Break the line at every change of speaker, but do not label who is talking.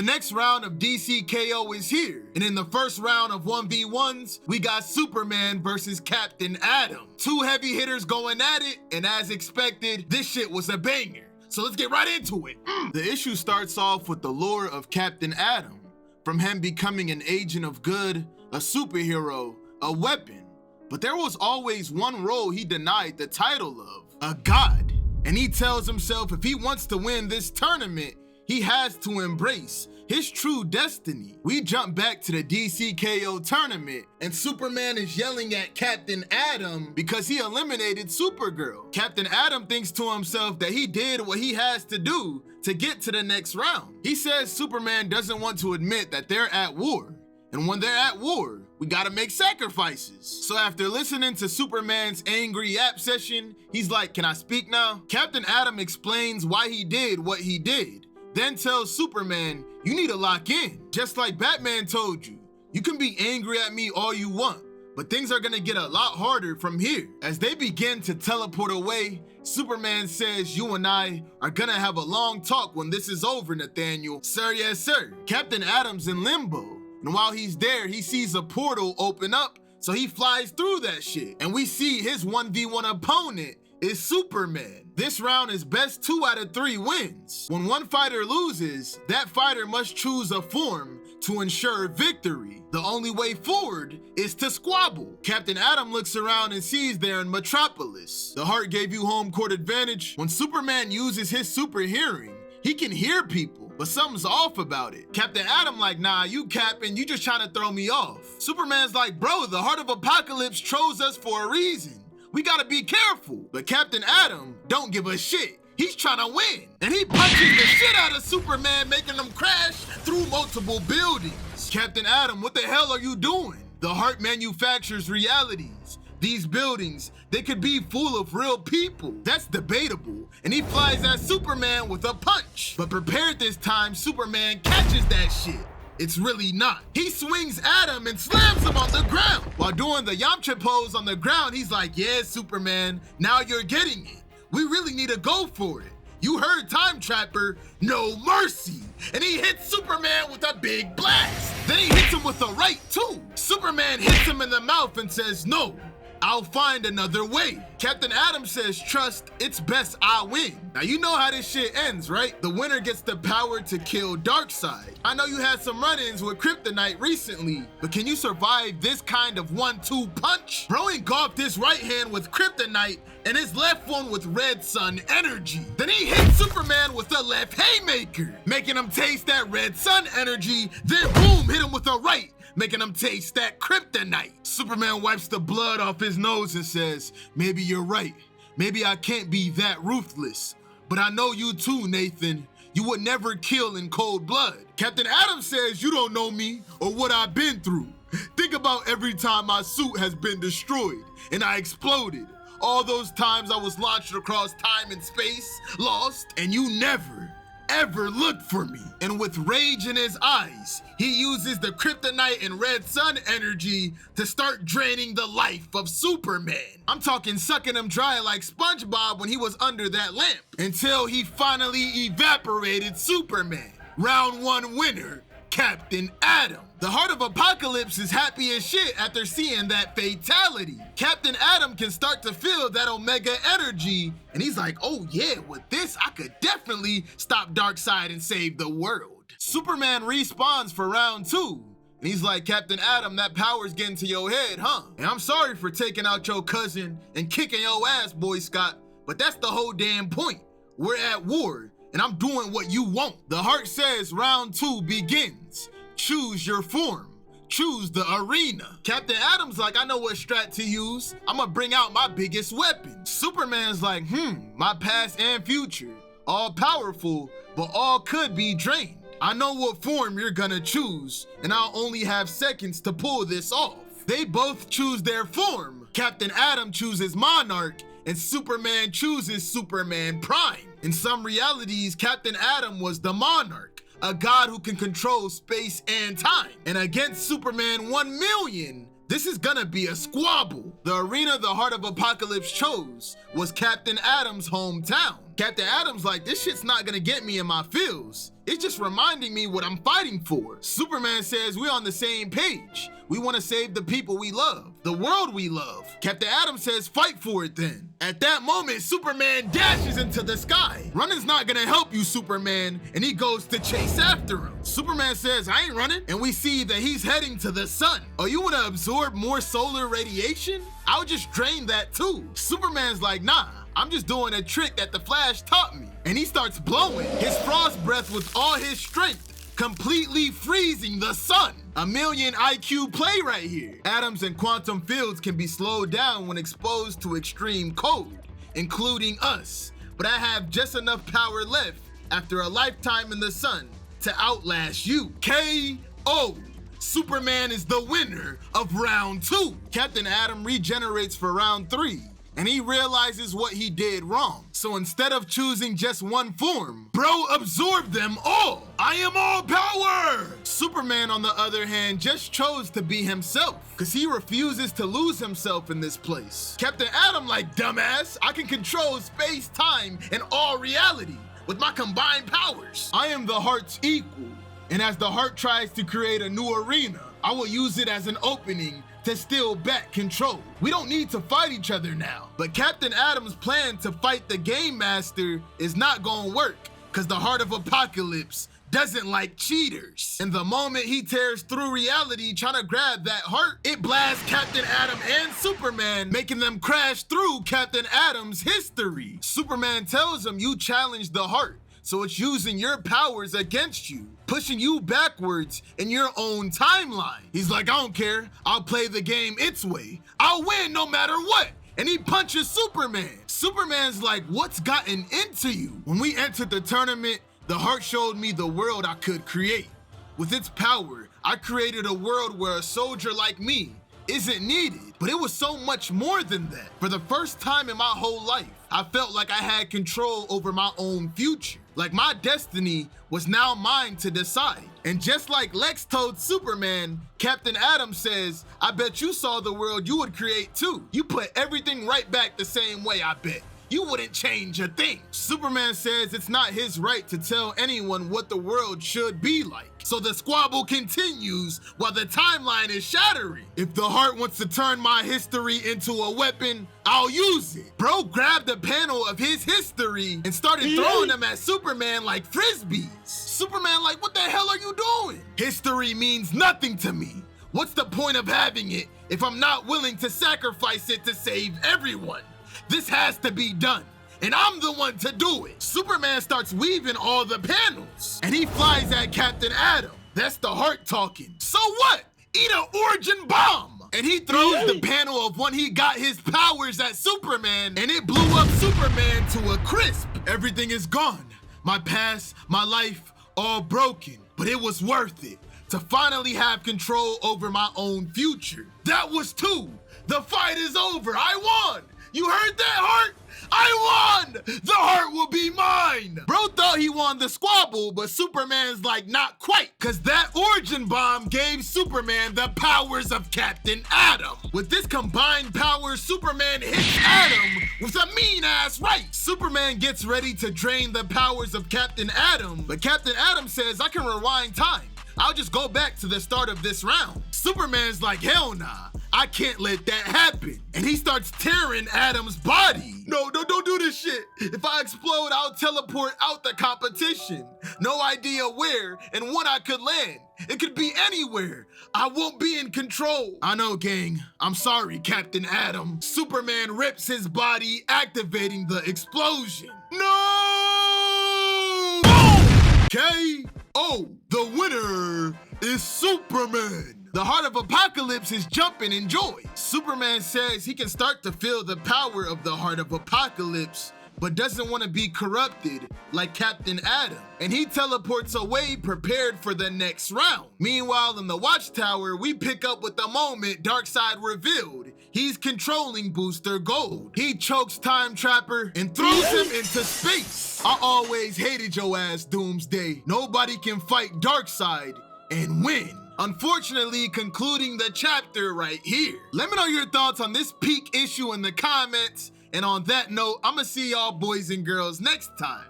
next round of DC KO is here, and in the first round of 1v1s, we got Superman versus Captain Atom. Two heavy hitters going at it, and as expected, this shit was a banger. So let's get right into it. The issue starts off with the lore of Captain Atom, from him becoming an agent of good, a superhero, a weapon. But there was always one role he denied the title of, a god. And he tells himself if he wants to win this tournament, he has to embrace his true destiny. We jump back to the DC KO tournament, and Superman is yelling at Captain Atom because he eliminated Supergirl. Captain Atom thinks to himself that he did what he has to do to get to the next round. He says Superman doesn't want to admit that they're at war, and when they're at war, we gotta make sacrifices. So after listening to Superman's angry app session, he's like, can I speak now? Captain Atom explains why he did what he did, then tells Superman, you need to lock in. Just like Batman told you, you can be angry at me all you want, but things are gonna get a lot harder from here. As they begin to teleport away, Superman says, you and I are gonna have a long talk when this is over, Nathaniel. Sir, yes, sir. Captain Atom's in limbo, and while he's there, he sees a portal open up, so he flies through that shit. And we see his 1v1 opponent is Superman. This round is best 2 out of 3 wins. When one fighter loses, that fighter must choose a form to ensure victory. The only way forward is to squabble. Captain Atom looks around and sees they're in Metropolis. The heart gave you home court advantage. When Superman uses his super hearing, he can hear people, but something's off about it. Captain Atom like, nah, you capping, you just trying to throw me off. Superman's like, bro, the Heart of Apocalypse chose us for a reason. We gotta be careful. But Captain Atom don't give a shit. He's trying to win. And he punches the shit out of Superman, making him crash through multiple buildings. Captain Atom, what the hell are you doing? The heart manufactures realities. These buildings, they could be full of real people. That's debatable. And he flies at Superman with a punch. But prepared this time, Superman catches that shit. It's really not. He swings at him and slams him on the ground. While doing the Yamcha pose on the ground, he's like, yeah, Superman, now you're getting it. We really need to go for it. You heard Time Trapper, no mercy. And he hits Superman with a big blast. Then he hits him with a right too. Superman hits him in the mouth and says, no, I'll find another way. Captain Atom says, trust, it's best I win. Now you know how this shit ends, right? The winner gets the power to kill Darkseid. I know you had some run-ins with Kryptonite recently, but can you survive this kind of 1-2 punch? Bro engulfed his right hand with Kryptonite and his left one with Red Sun energy. Then he hit Superman with a left haymaker, making him taste that Red Sun energy, then boom, hit him with a right, making him taste that kryptonite. Superman wipes the blood off his nose and says, maybe you're right. Maybe I can't be that ruthless. But I know you too, Nathan. You would never kill in cold blood. Captain Atom says, you don't know me or what I've been through. Think about every time my suit has been destroyed and I exploded. All those times I was launched across time and space, lost, and you never, ever looked for me. And with rage in his eyes, he uses the kryptonite and Red Sun energy to start draining the life of Superman. I'm talking sucking him dry like SpongeBob when he was under that lamp, until he finally evaporated Superman. Round 1 winner, Captain Atom. The Heart of Apocalypse is happy as shit after seeing that fatality. Captain Atom can start to feel that Omega energy, and he's like, oh yeah, with this, I could definitely stop Darkseid and save the world. Superman respawns for round 2, and he's like, Captain Atom, that power's getting to your head, huh? And I'm sorry for taking out your cousin and kicking your ass, Boy Scott, but that's the whole damn point. We're at war, and I'm doing what you want. The heart says round 2 begins. Choose your form. Choose the arena. Captain Atom's like, I know what strat to use. I'm gonna bring out my biggest weapon. Superman's like, my past and future. All powerful, but all could be drained. I know what form you're gonna choose, and I'll only have seconds to pull this off. They both choose their form. Captain Atom chooses Monarch, and Superman chooses Superman Prime. In some realities, Captain Atom was the Monarch, a god who can control space and time. And against Superman 1,000,000, this is gonna be a squabble. The arena the Heart of Apocalypse chose was Captain Atom's hometown. Captain Atom's like, this shit's not gonna get me in my feels. It's just reminding me what I'm fighting for. Superman says we're on the same page. We want to save the people we love, the world we love. Captain Atom says fight for it then. At that moment, Superman dashes into the sky. Running's not gonna help you, Superman, and he goes to chase after him. Superman says, I ain't running, and we see that he's heading to the sun. Oh, you wanna absorb more solar radiation? I'll just drain that too. Superman's like, nah, I'm just doing a trick that the Flash taught me. And he starts blowing his frost breath with all his strength, completely freezing the sun. A million IQ play right here. Atoms and quantum fields can be slowed down when exposed to extreme cold, including us. But I have just enough power left after a lifetime in the sun to outlast you. K.O. Superman is the winner of round 2. Captain Atom regenerates for round 3. And he realizes what he did wrong. So instead of choosing just one form, bro absorbed them all. I am all power! Superman, on the other hand, just chose to be himself, because he refuses to lose himself in this place. Captain Atom like, dumbass, I can control space, time, and all reality with my combined powers. I am the heart's equal, and as the heart tries to create a new arena, I will use it as an opening to steal back control. We don't need to fight each other now. But Captain Atom's plan to fight the Game Master is not gonna work, because the Heart of Apocalypse doesn't like cheaters. And the moment he tears through reality trying to grab that heart, it blasts Captain Atom and Superman, making them crash through Captain Atom's history. Superman tells him you challenged the heart, so it's using your powers against you, pushing you backwards in your own timeline. He's like, I don't care. I'll play the game its way. I'll win no matter what. And he punches Superman. Superman's like, what's gotten into you? When we entered the tournament, the heart showed me the world I could create. With its power, I created a world where a soldier like me isn't needed. But it was so much more than that. For the first time in my whole life, I felt like I had control over my own future. Like my destiny was now mine to decide. And just like Lex told Superman, Captain Atom says, I bet you saw the world you would create too. You put everything right back the same way, I bet. You wouldn't change a thing. Superman says it's not his right to tell anyone what the world should be like. So the squabble continues while the timeline is shattering. If the heart wants to turn my history into a weapon, I'll use it. Bro grabbed a panel of his history and started throwing them at Superman like frisbees. Superman like, what the hell are you doing? History means nothing to me. What's the point of having it if I'm not willing to sacrifice it to save everyone? This has to be done, and I'm the one to do it. Superman starts weaving all the panels, and he flies at Captain Atom. That's the heart talking. So what? Eat an origin bomb! And he throws the panel of when he got his powers at Superman, and it blew up Superman to a crisp. Everything is gone. My past, my life, all broken. But it was worth it to finally have control over my own future. That was 2. The fight is over. I won! You heard that, Heart? I won! The heart will be mine! Bro thought he won the squabble, but Superman's like, not quite, because that origin bomb gave Superman the powers of Captain Atom. With this combined power, Superman hits Atom with a mean-ass right. Superman gets ready to drain the powers of Captain Atom, but Captain Atom says, I can rewind time. I'll just go back to the start of this round. Superman's like, hell nah. I can't let that happen. And he starts tearing Atom's body. No, don't do this shit. If I explode, I'll teleport out the competition. No idea where and when I could land. It could be anywhere. I won't be in control. I know, gang. I'm sorry, Captain Atom. Superman rips his body, activating the explosion. No! Boom! K.O. The winner is Superman. The Heart of Apocalypse is jumping in joy. Superman says he can start to feel the power of the Heart of Apocalypse, but doesn't want to be corrupted like Captain Atom. And he teleports away prepared for the next round. Meanwhile, in the Watchtower, we pick up with the moment Darkseid revealed he's controlling Booster Gold. He chokes Time Trapper and throws him into space. I always hated your ass, Doomsday. Nobody can fight Darkseid and win. Unfortunately, concluding the chapter right here. Let me know your thoughts on this peak issue in the comments, And on that note, I'ma see y'all boys and girls next time.